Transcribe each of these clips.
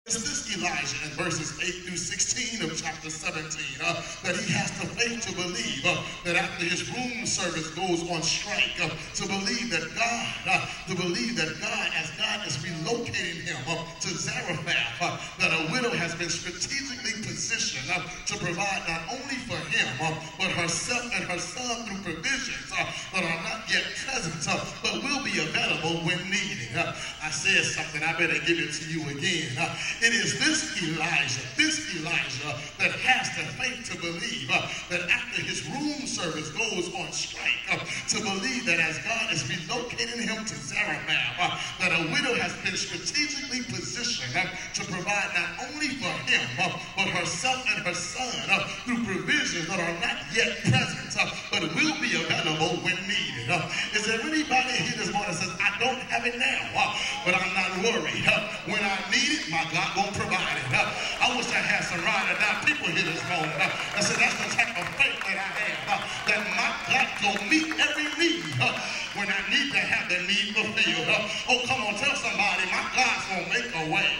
It's this Elijah in verses 8 through 16 of chapter 17 that he has the faith to believe that after his room service goes on strike, to believe that God, as God is relocating him to Zarephath, that a widow has been strategically positioned to provide not only for him, but herself and her son through provisions that are not yet present, but will be available when needed. I said something, I better give it to you again. It is this Elijah that has the faith to believe that after his room service goes on strike, to believe that as God is relocating him to Zarephath, that a widow has been strategically positioned to provide not only for him, but herself and her son through provisions that are not yet present, but will be available when needed. Is there anybody here this morning that says, I don't have it now, but I'm not worried. When I need it, my God will provide it. I wish I had some ride or die people here this morning that said that's the type of faith that I have, that my God will meet every need when I need to have the need fulfilled. Oh, come on, tell somebody, my God's going to make a way.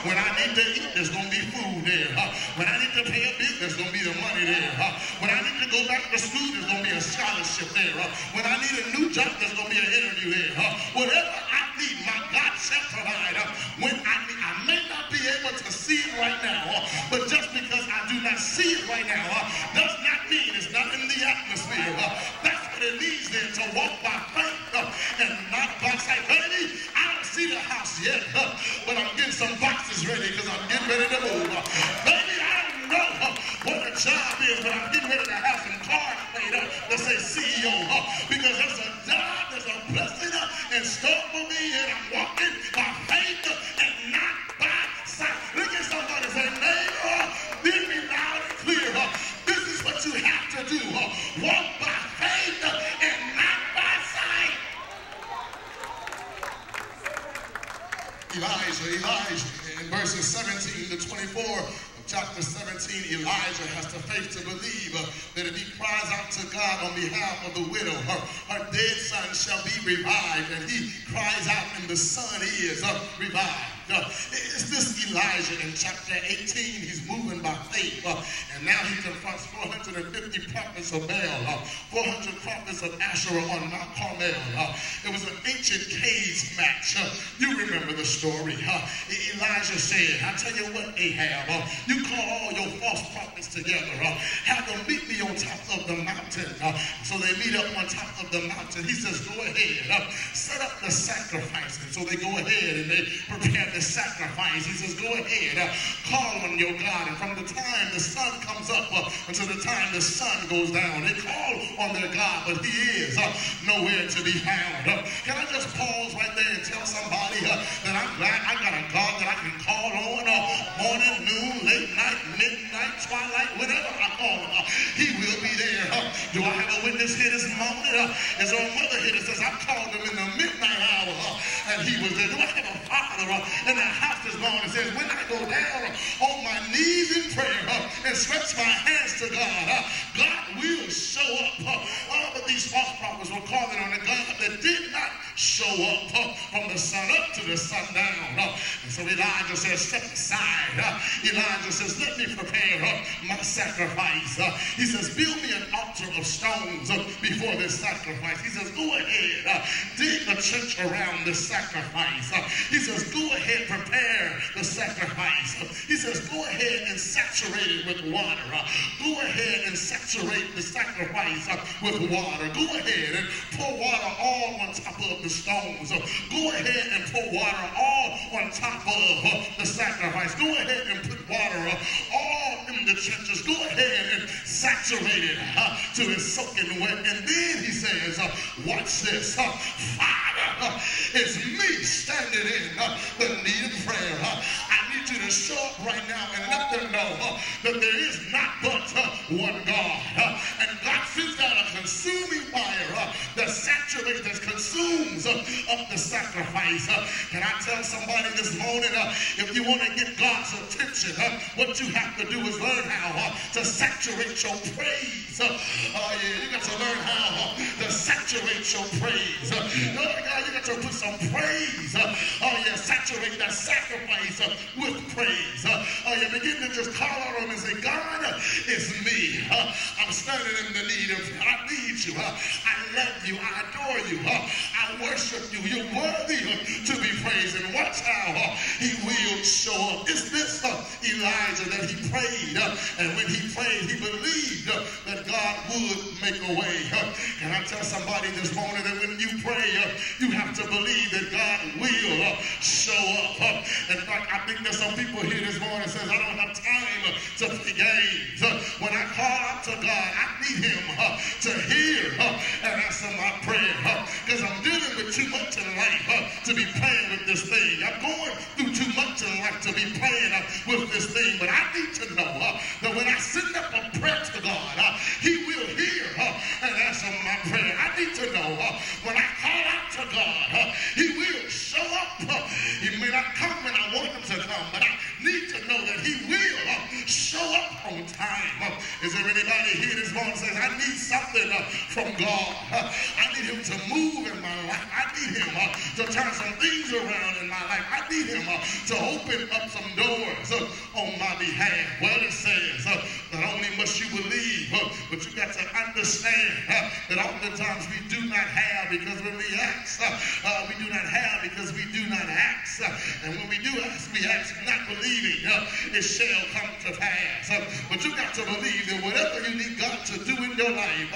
When I need to eat, there's going to be food there. When I need to pay a bill, there's going to be the money there. When I need to go back to school, there's going to be a scholarship there. When I need a new job, there's going to be an interview there. Whatever I need, my God shall provide. When I need, I may not be able to see it right now, but just because I do not see it right now does not mean it's not in the atmosphere. That's what it means then, to walk by faith and not by sight. Baby, I don't see the house yet, but I'm getting some boxes ready because I'm getting ready to move. Baby, I don't know what the job is, but I'm getting ready to have some cards made up that say CEO, because there's a job, there's a blessing in store for me, and I'm walking by faith and not by sight. Look at somebody and say, neighbor, hear me loud and clear. This is what you have to do. Walk by faith and not by sight. Elijah, in verses 17 to 24 of chapter 17, Elijah has the faith to believe that if he cries out to God on behalf of the widow, her dead son shall be revived, and he cries out and the son is revived. It's this Elijah in chapter 18. He's moving by faith, and now he confronts 450 prophets of Baal, 400 prophets of Asherah on Mount Carmel. It was an ancient cage match. You remember the story. Elijah said, I tell you what, Ahab, you call all your false prophets together, have them meet me on top of the mountain. So they meet up on top of the mountain. He says, go ahead, set up the sacrifice. And so they go ahead and they prepare the sacrifice. He says, go ahead, call on your God. And from the time the sun comes up until the time the sun goes down, they call on their God, but he is nowhere to be found. Can I just pause right there and tell somebody that I'm glad I got a God that I can call on morning, noon, late night, midnight, twilight, whenever I call him, he will be there. Do I have a witness here this morning? Is there a mother here that says, I called him in the midnight hour and he was there? Do I have a father in the house this morning that says, when I go down on my knees in prayer and stretch my hands to God, God will show up? But these false prophets were calling on a God that did not show up from the sun up to the sundown. And so Elijah says, step aside. Elijah says, let me prepare my sacrifice. He says, build me an altar of stones before this sacrifice. He says, go ahead, dig a trench around this sacrifice. He says, go ahead, prepare the sacrifice. He says, go ahead and saturate it with water. Go ahead and saturate the sacrifice with water. Go ahead and pour water all on top of the stones. Go ahead and pour water all on top of the sacrifice. Go ahead and put water all in the trenches. Go ahead and saturate it till it's soaking wet. And then he says, watch this. Father, it's me standing in the need of prayer. I need you to show up right now and let them know that there is not but one God. And God sends out a consuming fire that saturates, that consumes up the sacrifice. Can I tell somebody this morning, if you want to get God's attention, what you have to do is learn how to saturate your praise. You got to learn how to saturate your praise. You got to put some praise. Saturate that sacrifice with praise. You begin to just call on him and say, God, it's me. I'm standing in the need of you. I need you. I love you. I adore you. I worship you. You're worthy to be praised. And watch how he will show up. Is this Elijah that he prayed? And when he prayed, he believed that God would make a way. Can I tell somebody this morning that when you pray, you have to believe that God will show up. In fact, I think there's some people here this morning that says, I don't have time to play games. When I call out to God, I need him to hear and answer my prayer. Because I'm dealing with too much in life to be playing with this thing. I'm going through too much in life to be playing with this thing. But I need to know that when I send up a prayer to God, he will hear and answer my prayer. I need to know when I call out to God, he will show up. He may not come when I want him to come, but I need to know that he will show up on time. Is there anybody here this morning says, I need something from God? I need him to move in my life. I need him to turn some things around in my life. I need him to open up some doors on my behalf. Well, it says, not only must you believe, but you got to understand that oftentimes we do not have because when we ask, we do not have because we do not ask. And when we do ask, we ask not believing it shall come to pass. But you got to believe that whatever you need God to do in your life,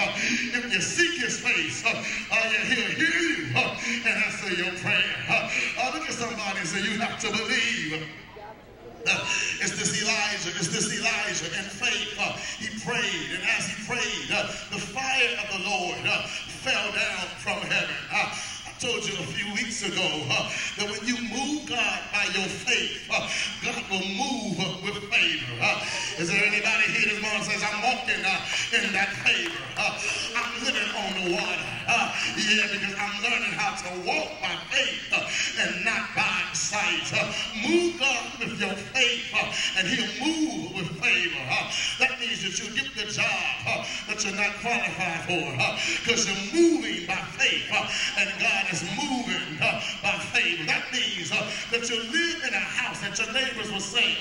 if you seek his face, he'll hear you and answer your prayer. Look at somebody and say, you have to believe. It's this Elijah in faith. He prayed, and as he prayed, the fire of the Lord fell down from heaven. I told you a few weeks ago that when you move God by your faith, God will move with favor. Is there anybody here this morning says, I'm walking in that favor? I'm living on the water. Because I'm learning how to walk by faith and not by sight. Move God with your faith and he'll move with favor. That means that you'll get the job that you're not qualified for because you're moving by faith and God is moving by favor. That means that you live in a house that your neighbors will say,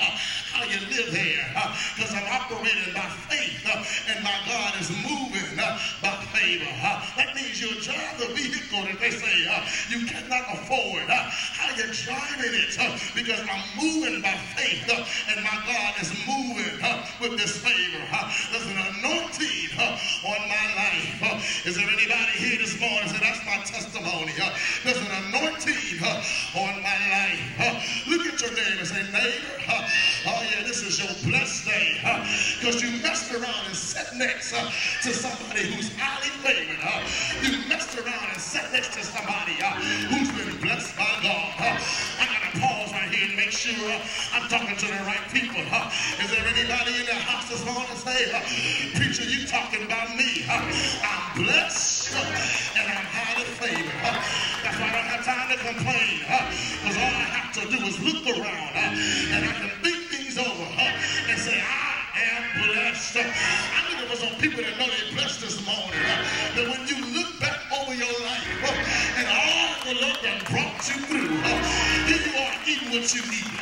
how you live there because I'm operating by faith and my God is moving by favor. That means you'll drive the vehicle that they say you cannot afford. How you driving it? Because I'm moving by faith and my God is moving with this favor. There's an anointing on my life. Is there anybody here this morning say that's my testimony? There's an anointing on my life. Look at your neighbor and say, neighbor, oh yeah, this is your blessed day because you messed around and sat next to somebody who's highly favored. You messed around and sat next to somebody who's been blessed by God. I gotta pause right here and make sure I'm talking to the right people. Is there anybody in the house this morning say, preacher, you talking about me? I'm blessed and I'm highly favored. That's why I don't have time to complain because all I have to do is look around and I can think things over and say, I am blessed. I'm looking for some people that know they're blessed this morning. That when you look back over your life and all the Lord that brought you through, here you are eating what you need.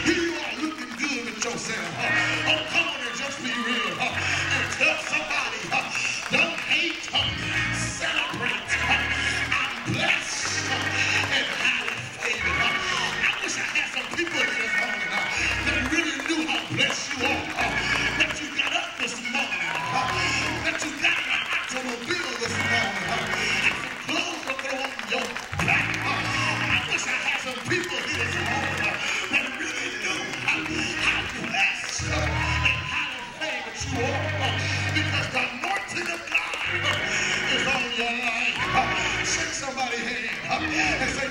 Here you are looking good with yourself. Oh, come on and just be real and tell somebody, don't hate, celebrate. I'm blessed and highly favored. I wish I had some people here this morning that really knew how blessed you are. That you got up this morning. That you got in an automobile this morning. And some clothes to throw on your back. I wish I had some people here this morning that really knew how blessed and highly favored you are. Because the anointing of God is on your life. Shake somebody's hand and say,